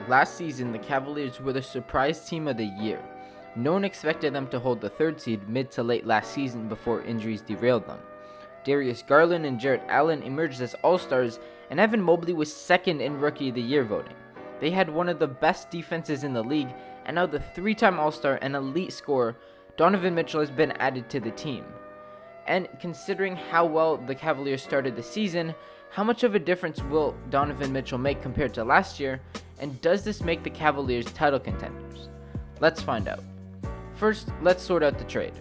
Last season, the Cavaliers were the surprise team of the year. No one expected them to hold the third seed mid to late last season before injuries derailed them. Darius Garland and Jarrett Allen emerged as all-stars, and Evan Mobley was second in Rookie of the Year voting. They had one of the best defenses in the league, and now the three-time All-Star and elite scorer, Donovan Mitchell, has been added to the team. And considering how well the Cavaliers started the season, how much of a difference will Donovan Mitchell make compared to last year, and does this make the Cavaliers title contenders? Let's find out. First, let's sort out the trade.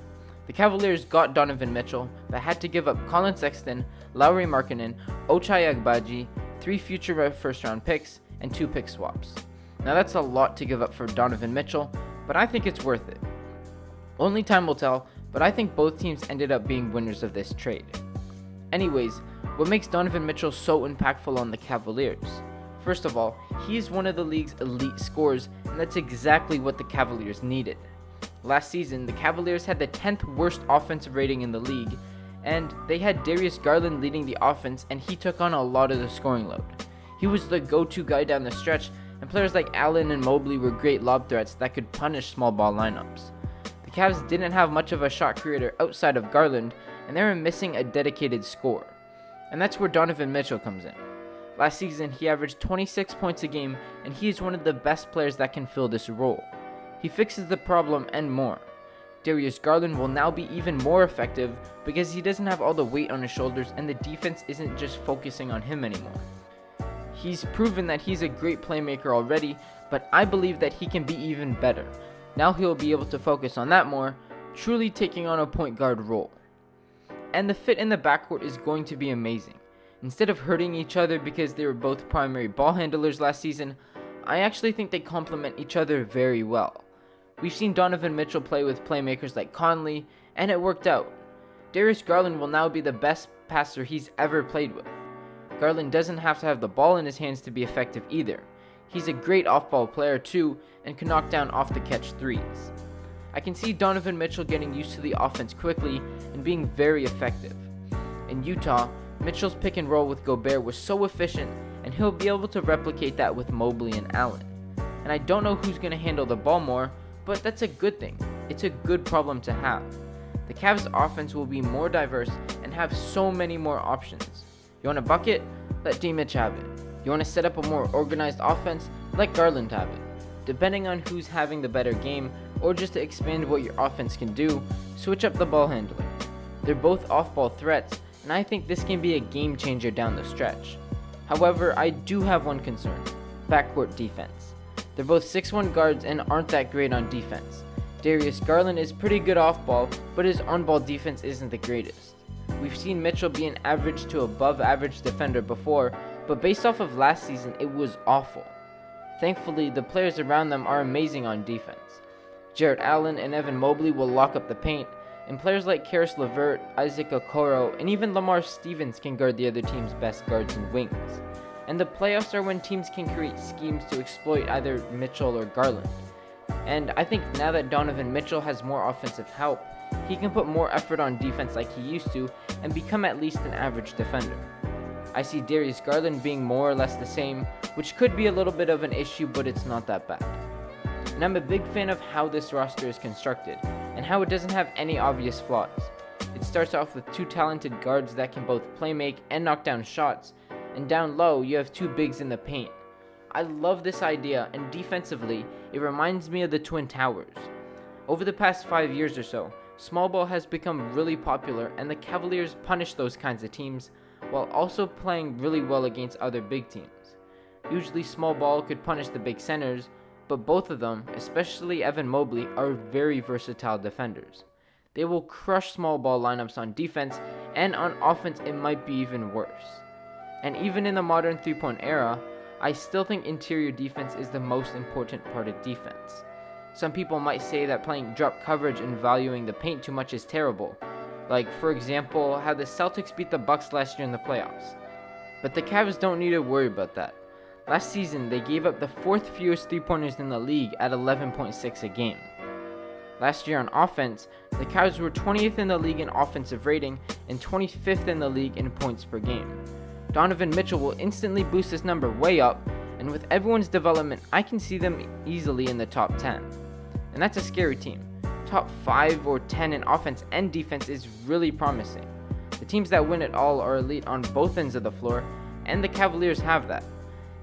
The Cavaliers got Donovan Mitchell, but had to give up Colin Sexton, Lauri Markkanen, Ochai Agbaji, 3 future first-round picks, and 2 pick swaps. Now that's a lot to give up for Donovan Mitchell, but I think it's worth it. Only time will tell, but I think both teams ended up being winners of this trade. Anyways, what makes Donovan Mitchell so impactful on the Cavaliers? First of all, he is one of the league's elite scorers, and that's exactly what the Cavaliers needed. Last season, the Cavaliers had the 10th worst offensive rating in the league, and they had Darius Garland leading the offense, and he took on a lot of the scoring load. He was the go-to guy down the stretch, and players like Allen and Mobley were great lob threats that could punish small ball lineups. The Cavs didn't have much of a shot creator outside of Garland, and they were missing a dedicated scorer. And that's where Donovan Mitchell comes in. Last season, he averaged 26 points a game, and he is one of the best players that can fill this role. He fixes the problem and more. Darius Garland will now be even more effective because he doesn't have all the weight on his shoulders, and the defense isn't just focusing on him anymore. He's proven that he's a great playmaker already, but I believe that he can be even better. Now he'll be able to focus on that more, truly taking on a point guard role. And the fit in the backcourt is going to be amazing. Instead of hurting each other because they were both primary ball handlers last season, I actually think they complement each other very well. We've seen Donovan Mitchell play with playmakers like Conley, and it worked out. Darius Garland will now be the best passer he's ever played with. Garland doesn't have to have the ball in his hands to be effective either. He's a great off-ball player too, and can knock down off-the-catch threes. I can see Donovan Mitchell getting used to the offense quickly and being very effective. In Utah, Mitchell's pick and roll with Gobert was so efficient, and he'll be able to replicate that with Mobley and Allen. And I don't know who's going to handle the ball more, but that's a good thing. It's a good problem to have. The Cavs' offense will be more diverse and have so many more options. You want a bucket? Let D-Mitch have it. You want to set up a more organized offense? Let Garland have it. Depending on who's having the better game, or just to expand what your offense can do, switch up the ball handling. They're both off-ball threats, and I think this can be a game changer down the stretch. However, I do have one concern: backcourt defense. They're both 6'1 guards and aren't that great on defense. Darius Garland is pretty good off-ball, but his on-ball defense isn't the greatest. We've seen Mitchell be an average to above average defender before, but based off of last season, it was awful. Thankfully, the players around them are amazing on defense. Jarrett Allen and Evan Mobley will lock up the paint, and players like Karis LeVert, Isaac Okoro, and even Lamar Stevens can guard the other team's best guards and wings. And the playoffs are when teams can create schemes to exploit either Mitchell or Garland. And I think now that Donovan Mitchell has more offensive help, he can put more effort on defense like he used to and become at least an average defender. I see Darius Garland being more or less the same, which could be a little bit of an issue, but it's not that bad. And I'm a big fan of how this roster is constructed, and how it doesn't have any obvious flaws. It starts off with 2 talented guards that can both play make and knock down shots, and down low you have 2 bigs in the paint. I love this idea, and defensively, it reminds me of the Twin Towers. Over the past 5 years or so, small ball has become really popular, and the Cavaliers punish those kinds of teams, while also playing really well against other big teams. Usually small ball could punish the big centers, but both of them, especially Evan Mobley, are very versatile defenders. They will crush small ball lineups on defense, and on offense it might be even worse. And even in the modern 3-point era, I still think interior defense is the most important part of defense. Some people might say that playing drop coverage and valuing the paint too much is terrible, like for example how the Celtics beat the Bucks last year in the playoffs. But the Cavs don't need to worry about that. Last season they gave up the 4th fewest 3-pointers in the league at 11.6 a game. Last year on offense, the Cavs were 20th in the league in offensive rating and 25th in the league in points per game. Donovan Mitchell will instantly boost this number way up, and and with everyone's development, I can see them easily in the top 10. And that's a scary team. Top 5 or 10 in offense and defense is really promising. The teams that win it all are elite on both ends of the floor, and the Cavaliers have that.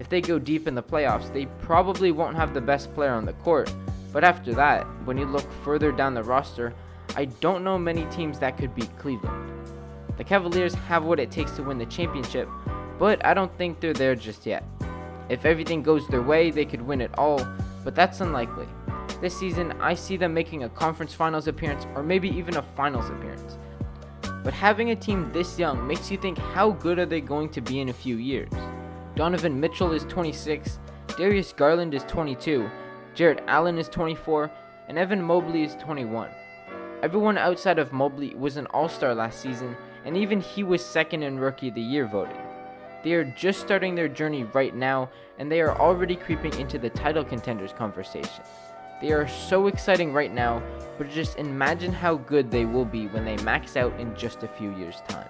If they go deep in the playoffs, they probably won't have the best player on the court, but after that, when you look further down the roster, I don't know many teams that could beat Cleveland. The Cavaliers have what it takes to win the championship, but I don't think they're there just yet. If everything goes their way, they could win it all, but that's unlikely. This season, I see them making a conference finals appearance or maybe even a finals appearance. But having a team this young makes you think, how good are they going to be in a few years? Donovan Mitchell is 26, Darius Garland is 22, Jarrett Allen is 24, and Evan Mobley is 21. Everyone outside of Mobley was an all-star last season, and even he was second in Rookie of the Year voting. They are just starting their journey right now, and they are already creeping into the title contenders conversation. They are so exciting right now, but just imagine how good they will be when they max out in just a few years' time.